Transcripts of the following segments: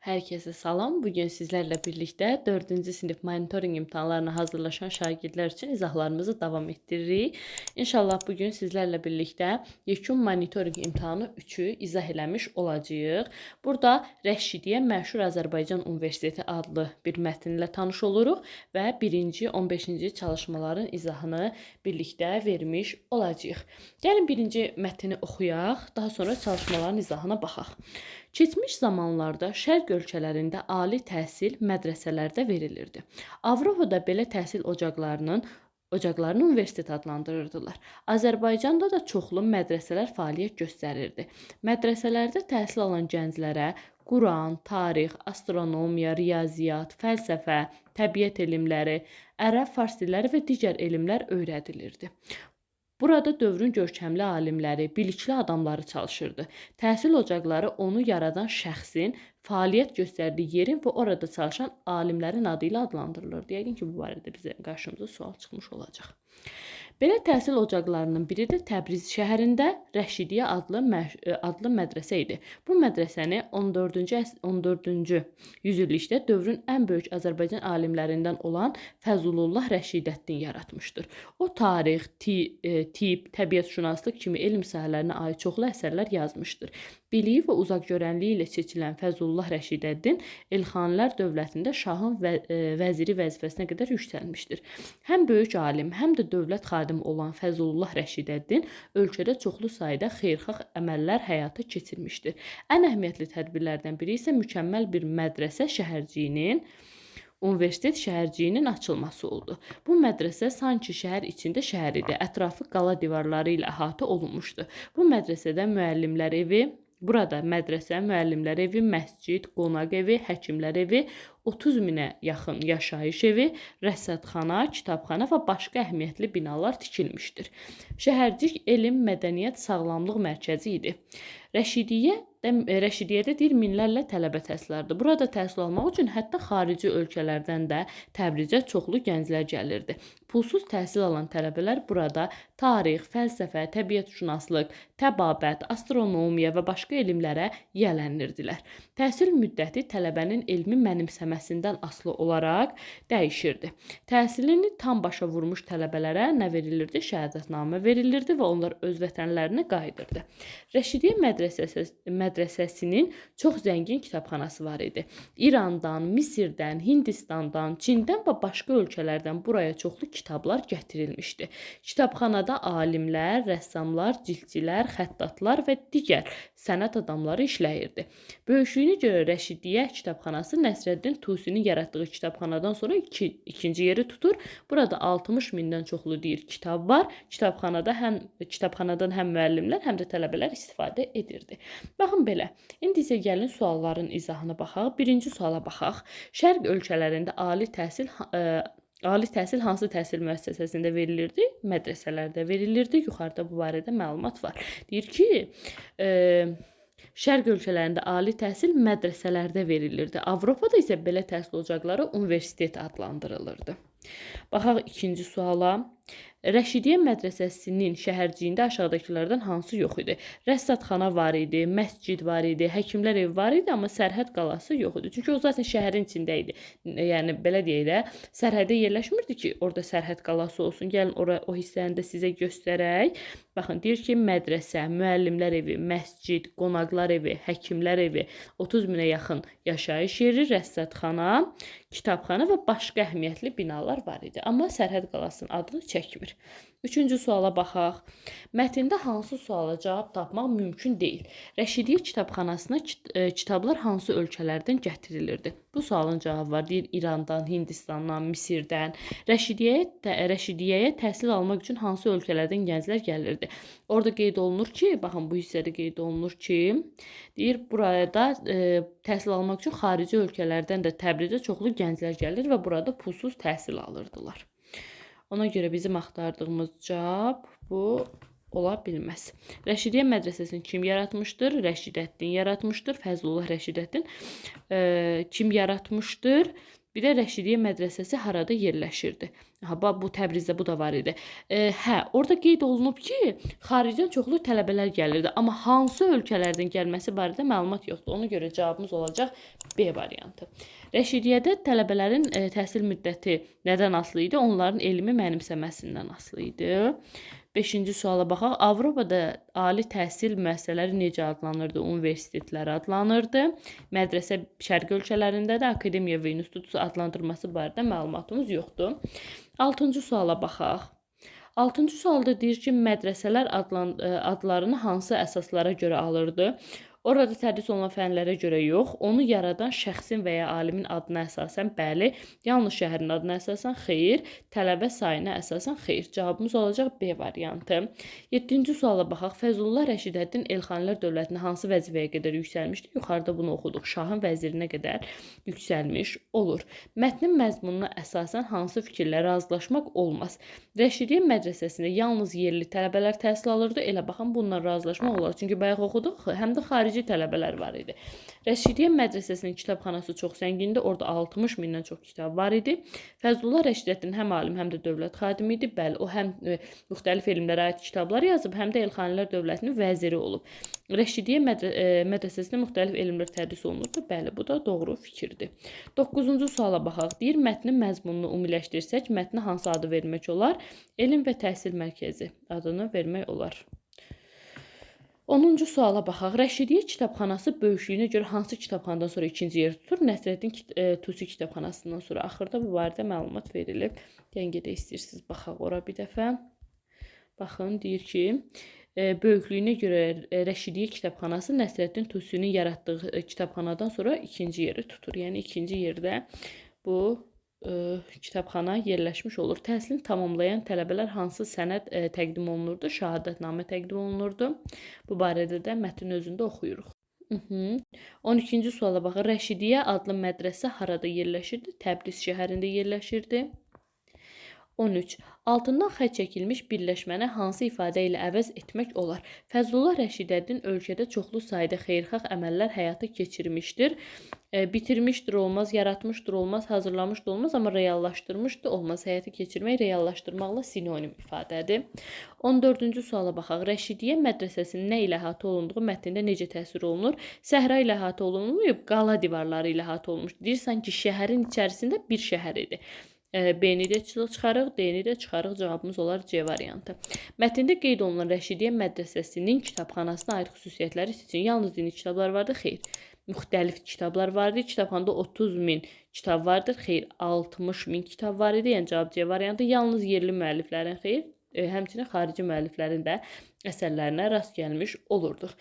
Herkese salam. Bugün sizlerle birlikte 4. sınıf monitoring imtahanlarına hazırlaşan şagirdler için izahlarımızı devam ettiririk. İnşallah bugün sizlerle birlikte yekun monitoring imtahanı 3'ü izah eləmiş olacağıq. Burada Rəşidiyyə Məşhur Azərbaycan Universiteti adlı bir mətnlə tanış oluruq və 1-ci 15-ci çalışmaların izahını birlikte vermiş olacağıq. Gəlin birinci mətni oxuyaq, daha sonra çalışmaların izahına baxaq. Keçmiş zamanlarda şərq ölkələrində ali təhsil mədrəsələrdə verilirdi. Avropada belə təhsil ocaqlarını universitet adlandırırdılar. Azərbaycanda da çoxlu mədrəsələr fəaliyyət göstərirdi. Mədrəsələrdə təhsil alan gənclərə Quran, tarix, astronomiya, riyaziyyat, fəlsəfə, təbiət elmləri, ərəb, fars dilləri və digər elmlər öyrədilirdi. Burada dövrün görkəmli alimləri, bilikli adamları çalışırdı. Təhsil ocaqları onu yaradan şəxsin fəaliyyət göstərdiyi yerin və orada çalışan alimlərin adı ilə adlandırılırdı. Yəqin ki, bu barədə bizə qarşımıza sual çıxmış olacaq. Belə təhsil ocaqlarının biri də Təbriz şəhərində Rəşidiyyə adlı mədrəsə idi. Bu mədrəsəni 14-cü yüzillikdə dövrün ən böyük Azərbaycan alimlərindən olan Fəzlullah Rəşidəddin yaratmışdır. O tarix, tip, təbiətşünaslıq kimi elm sahələrinə aid çoxlu əsərlər yazmışdır. Biliyi və uzaqgörənliyi ilə seçilən Fəzlullah Rəşidəddin Elxanilər dövlətində şahın vəziri vəzifəsinə qədər yüksəlmişdir. Həm böyük alim, həm də dövlət xadimi olan Fəzlullah Rəşidəddin ölkədə çoxlu sayda xeyirxah əməllər həyata keçirmişdir. Ən əhəmiyyətli tədbirlərdən biri isə mükəmməl bir mədrəsə şəhərciyinin universitet şəhərciyinin açılması oldu. Bu mədrəsə sanki şəhər içində şəhər idi. Ətrafı qala divarları ilə əhatə olunmuşdu. Bu mədrəsədə müəllimlər evi, burada mədrəsə, müəllimlər evi, məscid, qonaq evi, həkimlər evi, 30 minə yaxın yaşayış evi, rəsədxana, kitabxana və başqa əhəmiyyətli binalar tikilmişdir. Şəhərcik elm, mədəniyyət, sağlamlıq mərkəzi idi. Rəşidiyyədə deyir minlərlə tələbə təhsil alırdı. Burada təhsil almaq üçün hətta xarici ölkələrdən də Təbrizə çoxlu gənclər gəlirdi. Pulsuz təhsil alan tələbələr burada tarix, fəlsəfə, təbiətşünaslıq, təbabət, astronomiya və başqa elmlərə yiyələnirdilər. Təhsil müddəti tələbənin elmi mənimsəməsindən asılı olaraq dəyişirdi. Təhsilini tam başa vurmuş tələbələrə nə verilirdi? Şəhadətnamə verilirdi və onlar öz vətənlərinə qayıdırdı. Rəşidiyyə mədrəsəsinin çox zəngin kitabxanası var idi. İrandan, Misirdən, Hindistandan, Çindən və başqa ölkələrdən buraya çoxlu kitablar gətirilmişdi. Kitabxanada alimlər, rəssamlar, cildçilər, xəttatlar və digər sənət adamları işləyirdi. Böyüklüyünə görə Rəşidiyyə kitabxanası Nəsrəddin Tusinin yaratdığı kitabxanadan sonra ikinci yeri tutur. Burada 60 mindən çoxlu kitab var. Kitabxanadan həm müəllimlər, həm də tələbələr istifadə edirdi. Baxın belə. İndi isə gəlin sualların izahına baxaq. Birinci suala baxaq. Şərq ölkələrində ali təhsil hansı təhsil müəssisəsində verilirdi? Mədrəsələrdə verilirdi. Yuxarıda bu barədə məlumat var. Deyir ki, Şərq ölkələrində ali təhsil mədrəsələrdə verilirdi. Avropada isə belə təhsil ocaqları universitet adlandırılırdı. Baxaq ikinci suala. Rəşidiyyə mədrəsəsinin şəhərciyində aşağıdakılardan hansı yox idi? Rəsədxana var idi, məscid var idi, həkimlər evi var idi, amma sərhəd qalası yox idi. Çünki o zaten şəhərin içində idi. Yəni belə deyək də, sərhədə yerləşmirdi ki, orada sərhəd qalası olsun. Gəlin o hissəni də sizə göstərək. Baxın, deyir ki, mədrəsə, müəllimlər evi, məscid, qonaqlar evi, həkimlər evi, 30 minə yaxın yaşayış yeri, rəsədxana, kitabxana və başqa əhəmiyyətli binalar var idi. Amma sərhəd qalasının adını çəkmir. Üçüncü suala baxaq. Mətndə hansı suala cavab tapmaq mümkün deyil? Rəşidiyyə kitabxanasına kitablar hansı ölkələrdən gətirilirdi? Bu sualın cavabı var. Deyir İrandan, Hindistandan, Misirdən. Rəşidiyyəyə təhsil almaq üçün hansı ölkələrdən gənclər gəlirdi? Orada qeyd olunur ki, baxın bu hissədə qeyd olunur ki, deyir burada təhsil almaq üçün xarici ölkələrdən də Təbrizə çoxlu gənclər gəlir və burada pulsuz təhsil alırdılar. Ona görə bizim axtardığımız cavab bu ola bilməz. Rəşidiyyə mədrəsəsini kim yaratmışdır? Rəşidəddin yaratmışdır. Fəzlullah Rəşidəddin kim yaratmışdır? Bir də Rəşidiyyə mədrəsəsi harada yerləşirdi? Ha, bu Təbrizdə bu da var idi. Hə, orada qeyd olunub ki, xaricdən çoxlu tələbələr gəlirdi, amma hansı ölkələrdən gəlməsi barədə məlumat yoxdur. Ona görə cavabımız olacaq B variantı. Rəşidiyyədə tələbələrin təhsil müddəti nədən asılı idi? Onların elmi mənimsəməsindən asılı idi. 5-ci suala baxaq. Avropada ali təhsil müəssisələri necə adlanırdı? Universitetlər adlanırdı. Mədrəsə şərq ölkələrində də akademiya və institut adlandırması barədə məlumatımız yoxdur. 6-cı suala baxaq. 6-cı sualda deyir ki, mədrəsələr adlarını hansı əsaslara görə alırdı? Orada tədris olunan fənlərə görə yox, onu yaradan şəxsin və ya alimin adına əsasən bəli, yalnız şəhərin adına əsasən xeyr, tələbə sayına əsasən xeyr. Cavabımız olacaq B variantı. 7-ci suala baxaq. Fəzlullah Rəşidəddin Elxanilər dövlətinə hansı vəzifəyə qədər yüksəlmişdi? Yuxarıda bunu oxuduq. Şahın vəzirinə qədər yüksəlmiş olur. Mətnin məzmununa əsasən hansı fikirlə razılaşmaq olmaz? Rəşidiyyə mədrəsəsində yalnız yerli tələbələr təhsil alırdı. Elə baxın, bununla razılaşmaq olar. Çünki bayaq oxuduq, həm də xarici tələbələr var idi. Rəşidiyyə mədrəsəsinin kitabxanası çox zəngindir. Orada 60 mindən çox kitab var idi. Fəzlullah Rəşidəddin həm alim, həm də dövlət xadimi idi. Bəli, o həm müxtəlif elmlərə aid kitablar yazıb, həm də Elxanilər dövlətinin vəziri olub. Rəşidiyyə mədrəsəsində müxtəlif elmlər tədris olunurdu. Bəli, bu da doğru fikirdir. 9-cu suala baxaq. Deyir, mətnin məzmununu ümumiləşdirsək, mətnə hansı adı vermək olar? Elm və təhsil mərkəzi adını vermək olar. 10-cu suala baxaq. Rəşidiyyə kitabxanası böyüklüyünə görə hansı kitabxanadan sonra ikinci yer tutur? Nəsrəddin Tusi kitabxanasından sonra. Axırda bu barədə məlumat verilib. Yenə də istəyirsiniz baxaq ora bir dəfə. Baxın, deyir ki, böyüklüyünə görə Rəşidiyyə kitabxanası Nəsrəddin Tusinin yaratdığı kitabxanadan sonra ikinci yeri tutur. Yəni ikinci yerdə bu kitabxana yerləşmiş olur. Təhsilini tamamlayan tələbələr hansı sənəd təqdim olunurdu? Şəhadətnamə təqdim olunurdu. Bu barədə də mətnin özündə oxuyuruq. 12-ci suala baxın. Rəşidiyyə adlı mədrəsə harada yerləşirdi? Təbriz şəhərində yerləşirdi. 13. Altından xətt çəkilmiş birləşməni hansı ifadə ilə əvəz etmək olar? Fəzlullah Rəşidəddin ölkədə çoxlu sayda xeyirxah əməllər həyata keçirmişdir. Bitirmişdir olmaz, yaratmışdır olmaz, hazırlamışdır olmaz, amma reallaşdırmışdır olmaz. Həyata keçirmək reallaşdırmaqla sinonim ifadədir. 14-cü suala baxaq. Rəşidiyyə mədrəsəsinin nə ilə əhatə olunduğu mətndə necə təsvir olunur? Səhra ilə əhatə olunmayıb, qala divarları ilə əhatə olunmuşdur. Deyirsən ki, şəhərin içərisində bir şəhər idi. B-ni də çıxarıq, D-ni də çıxarıq. Cavabımız olar C variantı. Mətndə qeyd olunan Rəşidiyyə mədrəsəsinin kitabxanasına aid xüsusiyyətləri seçin. Yalnız dini kitablar vardır? Xeyr. Müxtəlif kitablar vardır. Kitabxanada 30 min kitab vardır. Xeyr. 60 min kitab var idi. Yəni cavab C variantı. Yalnız yerli müəlliflərin xeyr. Həmçinin xarici müəlliflərin də əsərlərinə rast gəlmiş olurduq.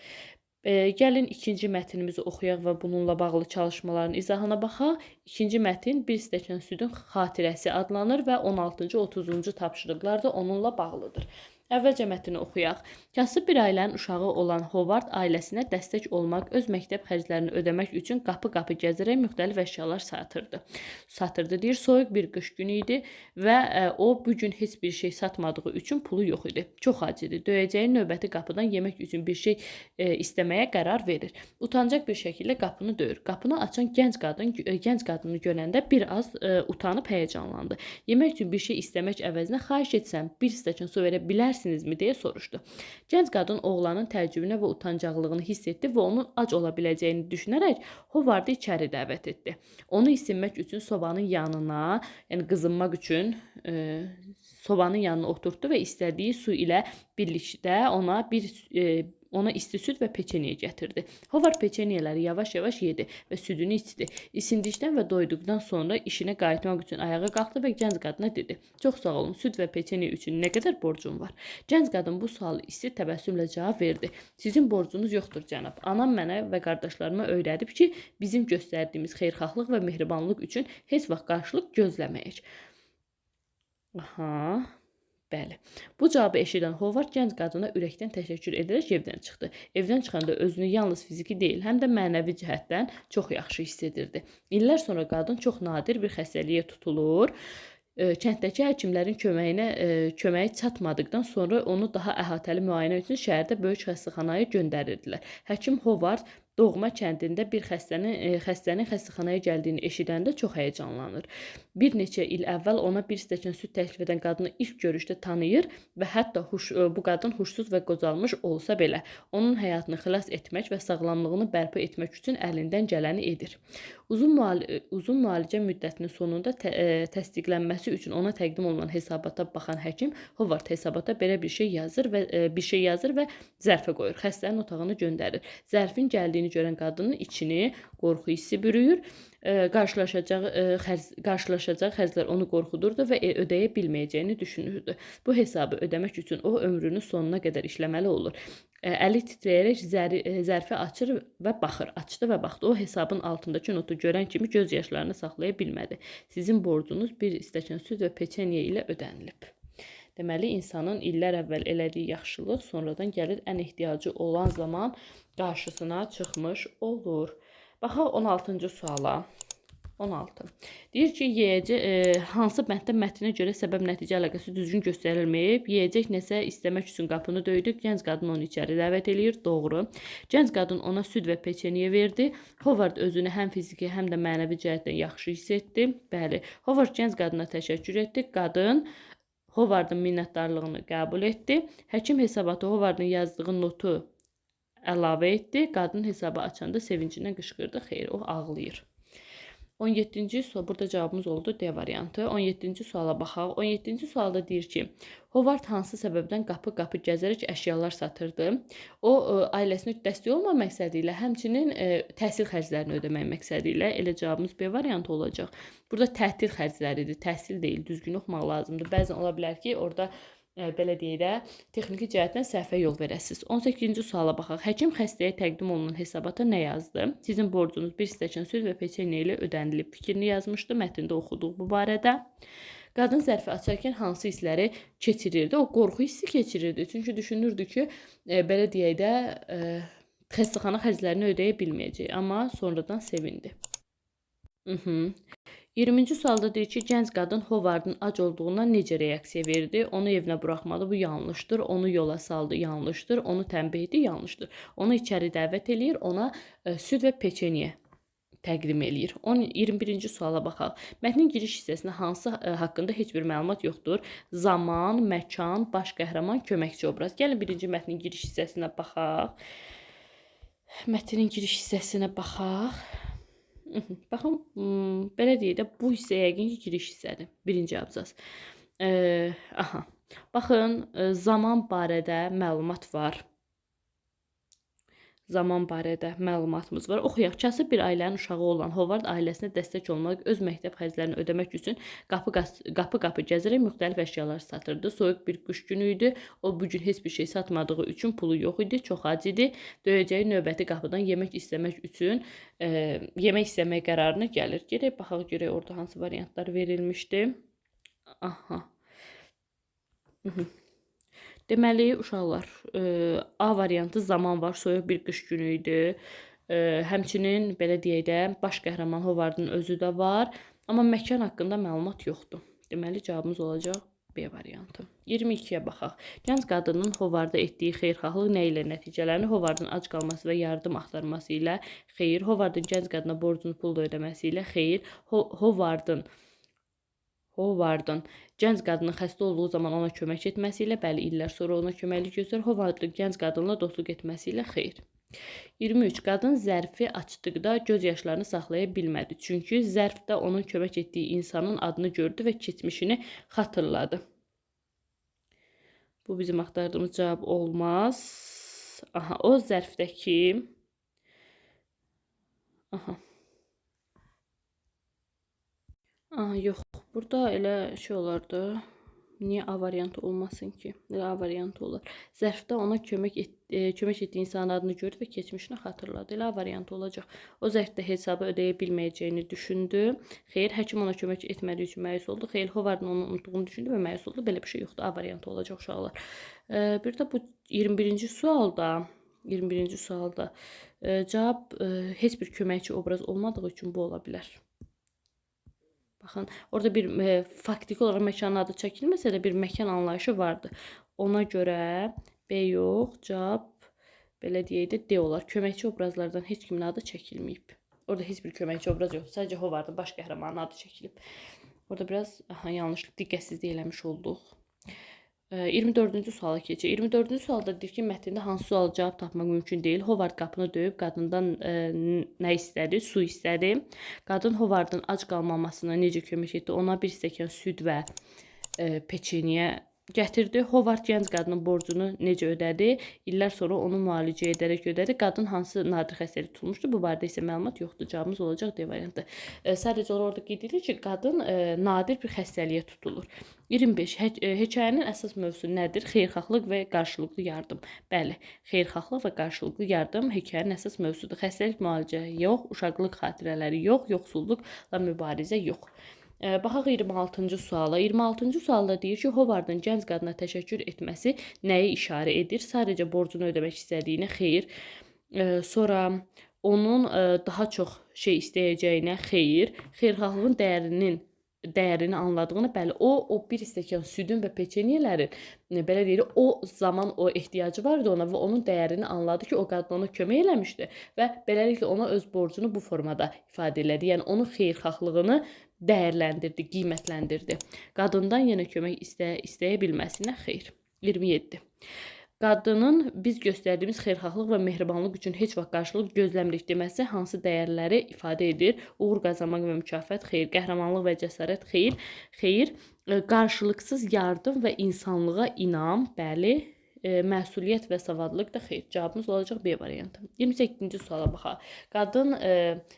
Gəlin ikinci mətnimizi oxuyaq və bununla bağlı çalışmaların izahına baxaq. İkinci mətn bir stəkan südün xatirəsi adlanır və 16-cı 30-cu tapşırıqlar da onunla bağlıdır. Əvvəlcə mətni oxuyaq. Kasıb bir ailənin uşağı olan Hovard ailəsinə dəstək olmaq, öz məktəb xərclərini ödəmək üçün qapı-qapı gəzərək müxtəlif əşyalar satırdı. Deyir, soyuq bir qış günü idi və o bu gün heç bir şey satmadığı üçün pulu yox idi. Çox ac idi. Döyəcəyi növbəti qapıdan yemək üçün bir şey istəməyə qərar verir. Utancaq bir şəkildə qapını döyür. Qapını açan gənc qadını görəndə bir az utanıb həyəcanlandı. Yemək üçün bir şey istəmək əvəzinə xahiş etsəm, bir stəkan su verə bilərsinizmi deyə soruşdu. Gənc qadın oğlanın təəccübünə və utancaqlığını hiss etdi və onun ac ola biləcəyini düşünərək Hovardı içəri dəvət etdi. Onu isinmək üçün sobanın yanına, yəni qızınmaq üçün sobanın yanına oturtdu və istədiyi su ilə birlikdə ona isti süd və peçeniyə gətirdi. Hovard peçeniyələri yavaş-yavaş yedi və südünü içdi. İsindikdən və doyduqdan sonra işinə qayıtmaq üçün ayağa qalxdı və gənc qadına dedi. Çox sağ olun, süd və peçeniyə üçün nə qədər borcum var? Gənc qadın bu sualı isti təbəssümlə cavab verdi. Sizin borcunuz yoxdur, cənab. Anam mənə və qardaşlarıma öyrədib ki, bizim göstərdiyimiz xeyirxahlıq və mehribanlıq üçün heç vaxt qarşılıq gözləməyək. Aha. Bəli. Bu cavabı eşidən Hovard gənc qadına ürəkdən təşəkkür edərək evdən çıxdı. Evdən çıxanda özünü yalnız fiziki deyil, həm də mənəvi cəhətdən çox yaxşı hiss edirdi. İllər sonra qadın çox nadir bir xəstəliyə tutulur. Kənddəki həkimlərin köməyi çatmadıqdan sonra onu daha əhatəli müayinə üçün şəhərdə böyük xəstəxanaya göndərirdilər. Həkim Hovard doğma kəndində bir xəstənin xəstəxanaya gəldiyini eşidəndə çox həyəcanlanır. Bir neçə il əvvəl ona bir stəkan süd təklif edən qadını ilk görüşdə tanıyır və hətta bu qadın huşsuz və qocalmış olsa belə, onun həyatını xilas etmək və sağlamlığını bərpa etmək üçün əlindən gələni edir. Uzun müalicə müddətinin sonunda təsdiqlənməsi üçün ona təqdim olunan hesabata baxan həkim Hovard hesabata belə bir şey yazır və zərfə qoyur. Xəstənin otağına göndərir. Zərfin gəldiyini görən qadının içini qorxu hissi bürüyür. Qarşılaşacağı xərclər onu qorxudurdu və ödəyə bilməyəcəyini düşünürdü. Bu hesabı ödəmək üçün o ömrünün sonuna qədər işləməli olur. Əli titrəyərək zərfi açır və baxır. Açdı və baxdı. O hesabın altındakı notu görən kimi göz yaşlarını saxlaya bilmədi. Sizin borcunuz bir stəkan süd və peçeniyə ilə ödənilib. Deməli, insanın illər əvvəl elədiyi yaxşılıq sonradan gəlir ən ehtiyacı olan zaman qarşısına çıxmış olur. Baxaq 16-cı suala. 16. Deyir ki, hansı bənddə mətninə görə səbəb-nəticə əlaqəsi düzgün göstərilməyib, yeyəcək nəsə istəmək üçün qapını döydü, gənc qadın onu içəri dəvət eləyir, doğru. Gənc qadın ona süd və peçeniyə verdi, Hovard özünü həm fiziki, həm də mənəvi cəhətdən yaxşı hiss etdi, bəli. Hovard gənc qadına təşəkkür etdi, qadın Hovardın minnətdarlığını qəbul etdi, həkim hesabatı Hovardın yazdığı notu əlavə etdi, qadın hesabı açanda sevincindən qışqırdı, xeyr, o ağlayır. 17-ci sual, burada cavabımız oldu D variantı. 17-ci suala baxaq. 17-ci sualda deyir ki, Hovard hansı səbəbdən qapı-qapı gəzərək əşyalar satırdı? O, ailəsinə dəstək olmaq məqsədi ilə, həmçinin təhsil xərclərini ödəmək məqsədi ilə, elə cavabımız B variantı olacaq. Burada tətil xərcləridir, təhsil deyil, düzgün oxumaq lazımdır. Bəzən ola bilər ki, orada belə deyək də, texniki cəhətdən səhvə yol verəsiniz. 18-ci suala baxaq. Həkim xəstəyə təqdim olunan hesabata nə yazdı? Sizin borcunuz bir stəkan süd və peçeniyə ilə ödənilib fikrini yazmışdı. Mətndə oxuduq bu barədə. Qadın zərfi açarkən hansı hissləri keçirirdi? O qorxu hissi keçirirdi. Çünki düşünürdü ki, belə deyək də, xəstəxana xərclərini ödəyə bilməyəcək. Amma sonradan sevindi. 20-ci sualda deyir ki, gənc qadın Hovardın ac olduğuna necə reaksiya verdi? Onu evinə buraxmadı, bu yanlışdır. Onu yola saldı, yanlışdır. Onu tənbih etdi, yanlışdır. Onu içəri dəvət eləyir, ona süd və peçeniyə təqdim eləyir. 21-ci suala baxaq. Mətnin giriş hissəsində hansı haqqında heç bir məlumat yoxdur? Zaman, məkan, baş qəhrəman, köməkçi obraz. Gəlin birinci mətnin giriş hissəsinə baxaq. Mətnin giriş hissəsinə baxaq. Baxın, belə deyək də, bu hissə yəqin ki, giriş hissədir. Birinci abzas. Baxın, zaman barədə məlumat var. Zaman barədə məlumatımız var. Oxuyaq. Kasıb bir ailənin uşağı olan Hovard ailəsinə dəstək olmaq, öz məktəb xərclərini ödəmək üçün qapı-qapı gəzərək müxtəlif əşyalar satırdı. Soyuq bir qış günü idi. O bu gün heç bir şey satmadığı üçün pulu yox idi, çox ac idi. Döyəcəyi növbəti qapıdan yemək istəmək üçün yemək istəmək qərarına gəlir. Gedək baxaq görək orada hansı variantlar verilmişdi. Deməli, uşaqlar, A variantı zaman var, soyuq bir qış günü idi. Həmçinin, belə deyək də, baş qəhrəman Hovardın özü də var. Amma məkan haqqında məlumat yoxdur. Deməli, cavabımız olacaq B variantı. 22-yə baxaq. Gənc qadının Hovarda etdiyi xeyirxahlıq nə ilə nəticələnir? Hovardın ac qalması və yardım axtarması ilə xeyir. Hovardın gənc qadına borcunu pulla ödəməsi ilə xeyir. Hovardın gənc qadının xəstə olduğu zaman ona kömək etməsi ilə, bəli, illər sonra ona köməklik göstərir. Hovardın gənc qadınla dostluq etməsi ilə xeyr. 23. Qadın zərfi açdıqda göz yaşlarını saxlaya bilmədi. Çünki zərfdə onun kömək etdiyi insanın adını gördü və keçmişini xatırladı. Bu bizim axtardığımız cavab olmaz. O zərfdəki... Yox, burada elə şey olardı. Niyə A variantı olmasın ki? Elə A variantı olar. Zərfdə ona kömək etdiyi insanın adını gördü və keçmişini xatırladı. Elə A variantı olacaq. O zərfdə hesabı ödəyə bilməyəcəyini düşündü. Xeyr, həkim ona kömək etmədiyi üçün məyus oldu. Xeyr, Hovardın onu unutduğunu düşündü və məyus oldu. Belə bir şey yoxdur. A variantı olacaq uşaqlar. Bir də bu 21-ci sualda cavab heç bir köməkçi obraz olmadığı üçün bu ola bilər. Baxın, orada bir faktiki olaraq məkanın adı çəkilməsə də bir məkan anlayışı vardı. Ona görə B yox, cavab belə deyək də, D olar. Köməkçi obrazlardan heç kimin adı çəkilməyib. Orada heç bir köməkçi obraz yoxdur. Sadəcə Hovardın baş qəhrəmanının adı çəkilib. Orada biraz yanlışlıq, diqqətsizlik eləmiş olduq. 24-cü suala keçək. 24-cü sualda deyir ki, mətndə hansı sual cavab tapmaq mümkün deyil. Hovard qapını döyüb qadından nə istədi? Su istədi. Qadın Hovardın ac qalmamasına necə kömək etdi? Ona bir stəkan süd və peçeniyə gətirdi. Hovard gənc qadının borcunu necə ödədi? İllər sonra onu müalicə edərək ödədi. Qadın hansı nadir xəstəlik tutulmuşdu? Bu barədə isə məlumat yoxdur. Cavabımız olacaq D variantı. Sadəcə orada qeyd edilir ki, qadın nadir bir xəstəliyə tutulur. 25. Hekayənin əsas mövzusu nədir? Xeyirxahlıq və qarşılıqlı yardım. Bəli, xeyirxahlıq və qarşılıqlı yardım hekayənin əsas mövzusudur. Xəstəlik müalicə yox, uşaqlıq xatirələri yox, yoxsulluqla mübarizə yox. Baxaq 26-cı suala. 26-cı sualda deyir ki, Hovardın gənc qadına təşəkkür etməsi nəyi işarə edir? Sadəcə borcunu ödəmək istədiyinə xeyir. Sonra onun daha çox şey istəyəcəyinə xeyir. Xeyirxahlığın dəyərini anladığını, bəli, o bir stəkan südün və peçenyələrin, belə deyirik, o zaman o ehtiyacı vardı ona və onun dəyərini anladı ki, o qadın ona kömək eləmişdi və beləliklə ona öz borcunu bu formada ifadə elədi. Yəni onun xeyirxahlığını dəyərləndirdi, qiymətləndirdi. Qadından yenə kömək istəyə bilməsinə xeyr. 27. Qadının biz göstərdiyimiz xeyirxahlıq və mehribanlıq üçün heç vaxt qarşılıq gözləmirik deməsi hansı dəyərləri ifadə edir? Uğur qazanmaq və mükafat xeyr, qəhrəmanlıq və cəsarət xeyr, xeyr, qarşılıqsız yardım və insanlığa inam, bəli, məsuliyyət və savadlılıq da xeyr. Cavabımız olacaq B variantı. 28-ci suala baxaq. Qadın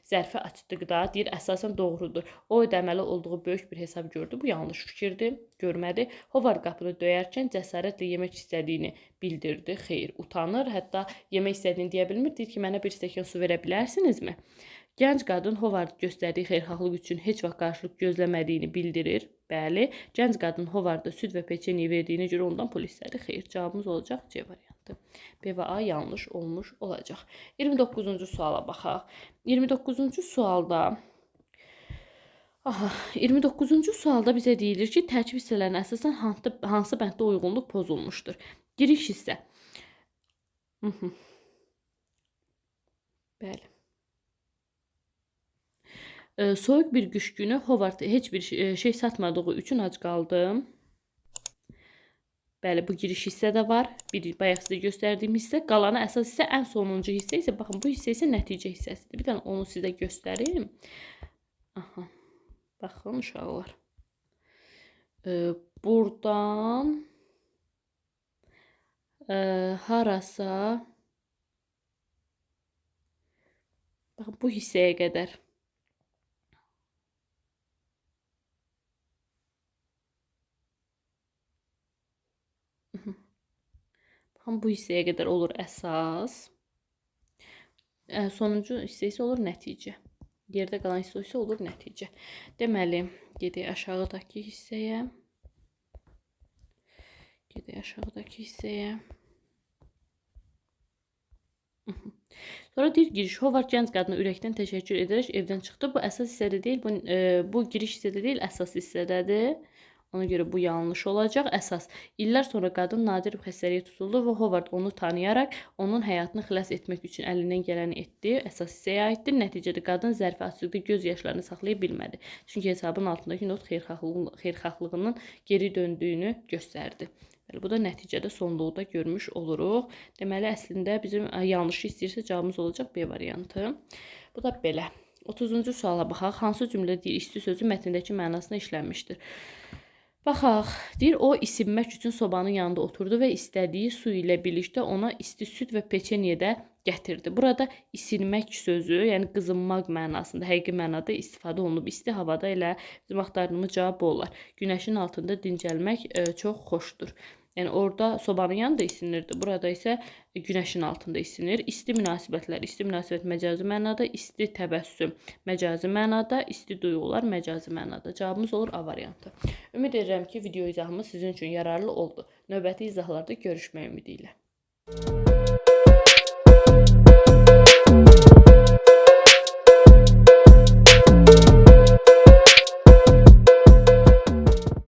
zərfi açdıqda deyir, əsasən doğrudur. O ödəməli olduğu böyük bir hesab gördü. Bu yanlış fikirdir, görmədi. Hovard qapını döyərkən cəsarətlə yemək istədiyini bildirdi. Xeyr, utanır. Hətta yemək istədiyini deyə bilmir. Deyir ki, mənə bir stəkan su verə bilərsinizmi? Gənc qadın Hovard göstərdiyi xeyirxahlıq üçün heç vaxt qarşılıq gözləmədiyini bildirir. Bəli, gənc qadın Hovarda süd və peçeniyə verdiyinə görə ondan pul istədi. Xeyr, cavabımız olacaq C variantı. B və A yanlış olmuş olacaq. 29-cu suala baxaq. 29-cu sualda 29-cu sualda bizə deyilir ki, tərkib hissələrinə əsasən hansı bənddə uyğunluq pozulmuşdur? Giriş hissə. Bəli. Soyuq bir qış günü Hovard heç bir şey satmadığı üçün ac qaldı. Bəli, bu giriş hissə də var. Bayaq sizə göstərdiyim hissə. Qalanı əsas hissə, ən sonuncu hissə isə, baxın, bu hissə isə nəticə hissəsidir. Bir dənə onu sizə göstərim. Baxın, uşaqlar. Buradan harasa, baxın, bu hissəyə qədər. Bu hissəyə qədər olur əsas. Sonuncu hissə isə olur nəticə. Yerdə qalan hissə isə olur nəticə. Deməli, gedək aşağıdakı hissəyə. Sonra deyir, giriş. Hovard gənc qadına ürəkdən təşəkkür edərək evdən çıxdı. Bu əsas hissədə deyil, bu giriş hissədə deyil, əsas hissədədir. Ona görə bu yanlış olacaq. Əsas. İllər sonra qadın nadir bir xəstəliyə tutuldu və Hovard onu tanıyaraq onun həyatını xilas etmək üçün əlindən gələni etdi. Əsas hissəyə aiddir. Nəticədə qadın zərfi açdıqda göz yaşlarını saxlaya bilmədi. Çünki hesabın altındakı not xeyirxahlığının geri döndüyünü göstərdi. Bu da nəticədə sonluqda görmüş oluruq. Deməli, əslində bizim yanlışı istəyirsə cavabımız olacaq B variantı. Bu da belə. 30-cu suala baxaq. Hansı cümlə deyir, isti sözü mətndəki mənasına işlənmişdir? Baxaq, deyir, o isinmək üçün sobanın yanında oturdu və istədiyi su ilə birlikdə ona isti süd və peçeniyə də gətirdi. Burada isinmək sözü, yəni qızınmaq mənasında, həqiqi mənada istifadə olunub. İsti havada elə bizim axtardığımız cavab olar. Günəşin altında dincəlmək çox xoşdur. Yəni orada sobanın yanında isinirdi. Burada isə günəşin altında isinir. İsti münasibətlər, isti münasibət məcazi mənada, isti təbəssüm məcazi mənada, isti duyğular məcazi mənada. Cavabımız olur A variantı. Ümid edirəm ki, video izahımız sizin üçün yararlı oldu. Növbəti izahlarda görüşmək ümidi ilə.